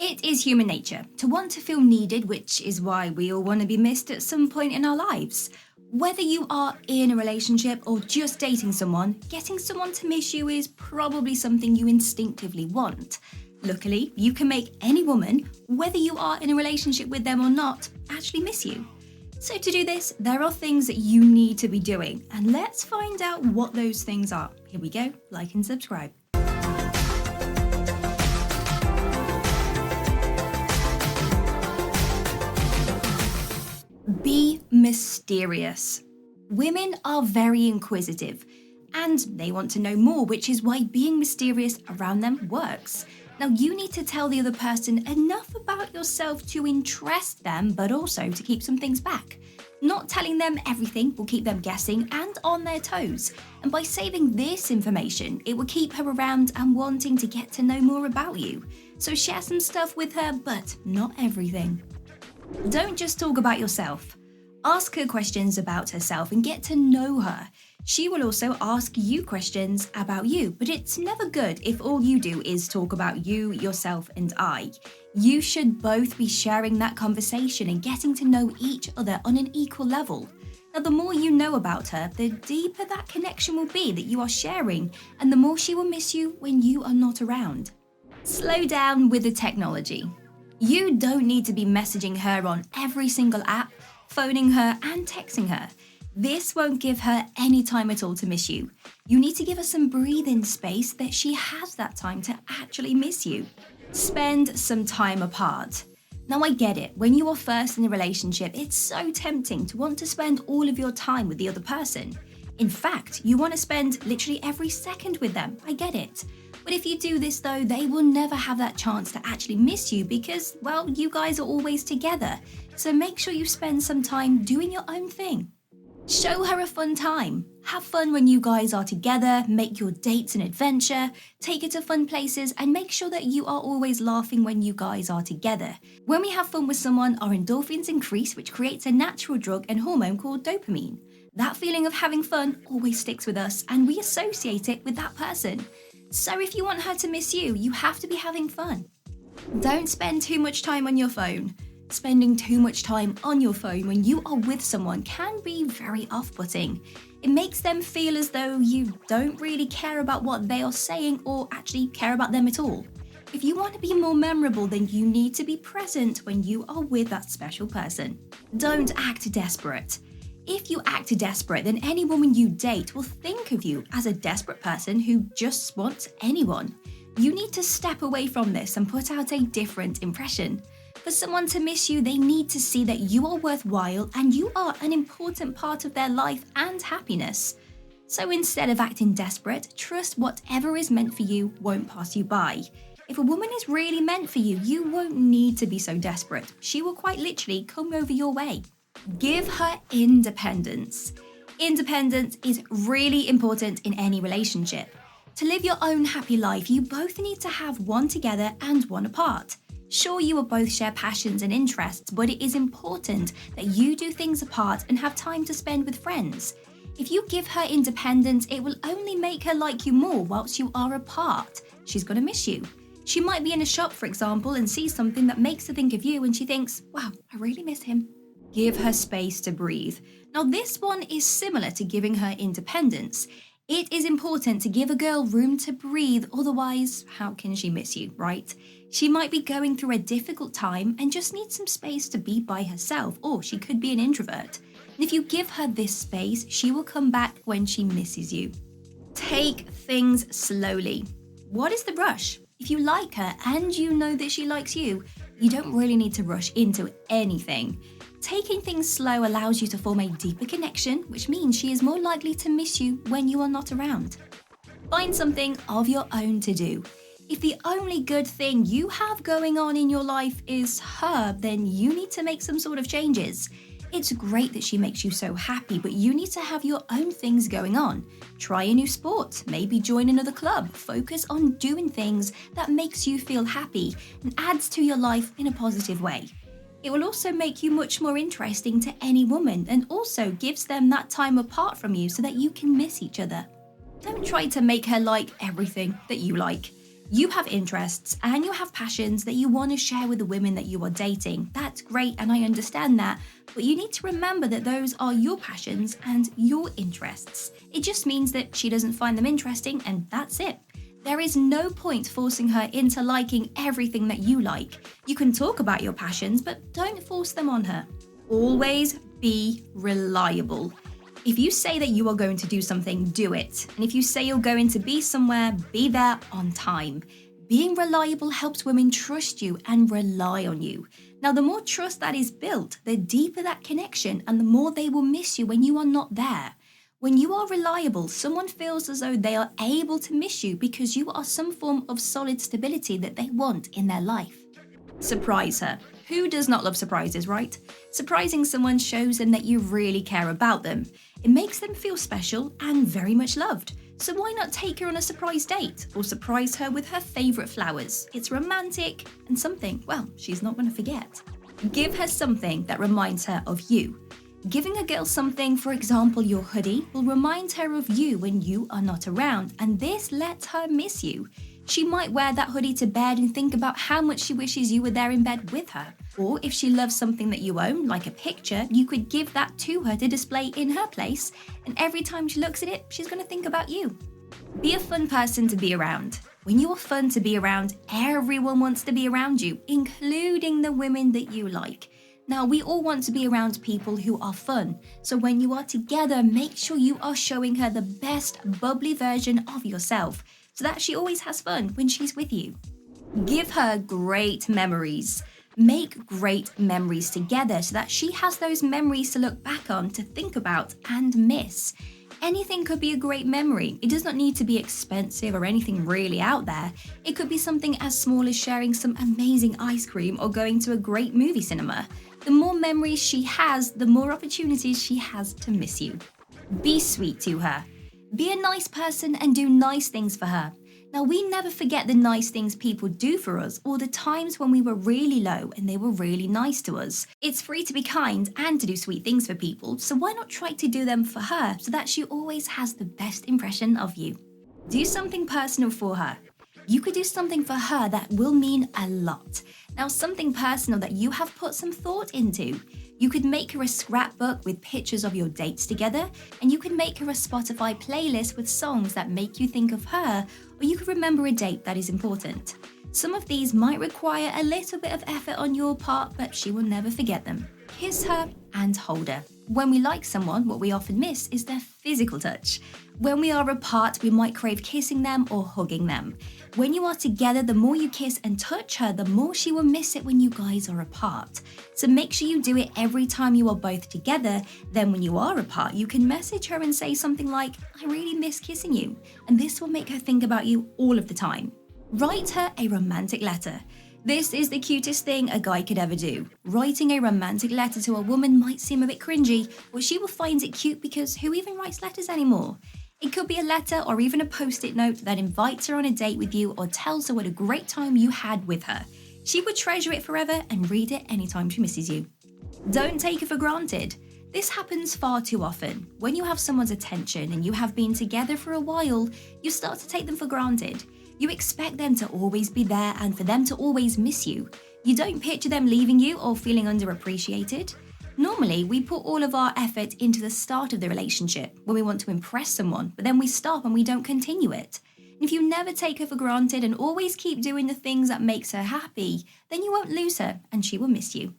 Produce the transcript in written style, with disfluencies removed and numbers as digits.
It is human nature to want to feel needed, which is why we all want to be missed at some point in our lives. Whether you are in a relationship or just dating someone, getting someone to miss you is probably something you instinctively want. Luckily, you can make any woman, whether you are in a relationship with them or not, actually miss you. So to do this, there are things that you need to be doing, and let's find out what those things are. Here we go, like and subscribe. Be mysterious. Women are very inquisitive and they want to know more, which is why being mysterious around them works. Now, you need to tell the other person enough about yourself to interest them, but also to keep some things back. Not telling them everything will keep them guessing and on their toes. And by saving this information, it will keep her around and wanting to get to know more about you. So share some stuff with her, but not everything. Don't just talk about yourself. Ask her questions about herself and get to know her. She will also ask you questions about you, but it's never good if all you do is talk about you, yourself, and I. You should both be sharing that conversation and getting to know each other on an equal level. Now, the more you know about her, the deeper that connection will be that you are sharing, and the more she will miss you when you are not around. Slow down with the technology. You don't need to be messaging her on every single app, phoning her and texting her. This won't give her any time at all to miss you. You need to give her some breathing space that she has that time to actually miss you. Spend some time apart. Now, I get it. When you are first in a relationship, it's so tempting to want to spend all of your time with the other person. In fact, you want to spend literally every second with them. I get it. But if you do this though, they will never have that chance to actually miss you because, well, you guys are always together. So make sure you spend some time doing your own thing. Show her a fun time. Have fun when you guys are together, make your dates an adventure, take her to fun places, and make sure that you are always laughing when you guys are together. When we have fun with someone, our endorphins increase, which creates a natural drug and hormone called dopamine. That feeling of having fun always sticks with us, and we associate it with that person. So if you want her to miss you, you have to be having fun. Don't spend too much time on your phone. Spending too much time on your phone when you are with someone can be very off-putting. It makes them feel as though you don't really care about what they are saying or actually care about them at all. If you want to be more memorable, then you need to be present when you are with that special person. Don't act desperate. If you act desperate, then any woman you date will think of you as a desperate person who just wants anyone. You need to step away from this and put out a different impression. For someone to miss you, they need to see that you are worthwhile and you are an important part of their life and happiness. So instead of acting desperate, trust whatever is meant for you won't pass you by. If a woman is really meant for you, you won't need to be so desperate. She will quite literally come over your way. Give her independence. Independence is really important in any relationship. To live your own happy life, you both need to have one together and one apart. Sure, you will both share passions and interests, but it is important that you do things apart and have time to spend with friends. If you give her independence, it will only make her like you more whilst you are apart. She's going to miss you. She might be in a shop, for example, and see something that makes her think of you and she thinks, wow, I really miss him. Give her space to breathe. Now, this one is similar to giving her independence. It is important to give a girl room to breathe, otherwise, how can she miss you, right? She might be going through a difficult time and just needs some space to be by herself, or she could be an introvert. And if you give her this space, she will come back when she misses you. Take things slowly. What is the rush? If you like her and you know that she likes you, you don't really need to rush into anything. Taking things slow allows you to form a deeper connection, which means she is more likely to miss you when you are not around. Find something of your own to do. If the only good thing you have going on in your life is her, then you need to make some sort of changes. It's great that she makes you so happy, but you need to have your own things going on. Try a new sport, maybe join another club. Focus on doing things that makes you feel happy and adds to your life in a positive way. It will also make you much more interesting to any woman and also gives them that time apart from you so that you can miss each other. Don't try to make her like everything that you like. You have interests and you have passions that you want to share with the women that you are dating. That's great, and I understand that. But you need to remember that those are your passions and your interests. It just means that she doesn't find them interesting, and that's it. There is no point forcing her into liking everything that you like. You can talk about your passions, but don't force them on her. Always be reliable. If you say that you are going to do something, do it. And if you say you're going to be somewhere, be there on time. Being reliable helps women trust you and rely on you. Now, the more trust that is built, the deeper that connection and the more they will miss you when you are not there. When you are reliable, someone feels as though they are able to miss you because you are some form of solid stability that they want in their life. Surprise her. Who does not love surprises, right? Surprising someone shows them that you really care about them. It makes them feel special and very much loved. So why not take her on a surprise date or surprise her with her favourite flowers? It's romantic and something, well, she's not going to forget. Give her something that reminds her of you. Giving a girl something, for example your hoodie, will remind her of you when you are not around, and this lets her miss you. She might wear that hoodie to bed and think about how much she wishes you were there in bed with her. Or if she loves something that you own, like a picture, you could give that to her to display in her place, and every time she looks at it, she's going to think about you. Be a fun person to be around. When you are fun to be around, everyone wants to be around you, including the women that you like. Now, we all want to be around people who are fun, so when you are together, make sure you are showing her the best bubbly version of yourself, so that she always has fun when she's with you. Give her great memories. Make great memories together so that she has those memories to look back on, to think about and miss. Anything could be a great memory. It does not need to be expensive or anything really out there. It could be something as small as sharing some amazing ice cream or going to a great movie cinema. The more memories she has, the more opportunities she has to miss you. Be sweet to her. Be a nice person and do nice things for her. Now, we never forget the nice things people do for us or the times when we were really low and they were really nice to us. It's free to be kind and to do sweet things for people, so why not try to do them for her so that she always has the best impression of you? Do something personal for her. You could do something for her that will mean a lot. Now, something personal that you have put some thought into. You could make her a scrapbook with pictures of your dates together, and you could make her a Spotify playlist with songs that make you think of her, or you could remember a date that is important. Some of these might require a little bit of effort on your part, but she will never forget them. Kiss her and hold her. When we like someone, what we often miss is their physical touch. When we are apart, we might crave kissing them or hugging them. When you are together, the more you kiss and touch her, the more she will miss it when you guys are apart. So make sure you do it every time you are both together. Then when you are apart, you can message her and say something like, "I really miss kissing you." And this will make her think about you all of the time. Write her a romantic letter. This is the cutest thing a guy could ever do. Writing a romantic letter to a woman might seem a bit cringy, but she will find it cute because who even writes letters anymore? It could be a letter or even a post-it note that invites her on a date with you or tells her what a great time you had with her. She would treasure it forever and read it anytime she misses you. Don't take her for granted. This happens far too often. When you have someone's attention and you have been together for a while, you start to take them for granted. You expect them to always be there and for them to always miss you. You don't picture them leaving you or feeling underappreciated. Normally, we put all of our effort into the start of the relationship when we want to impress someone, but then we stop and we don't continue it. And if you never take her for granted and always keep doing the things that makes her happy, then you won't lose her and she will miss you.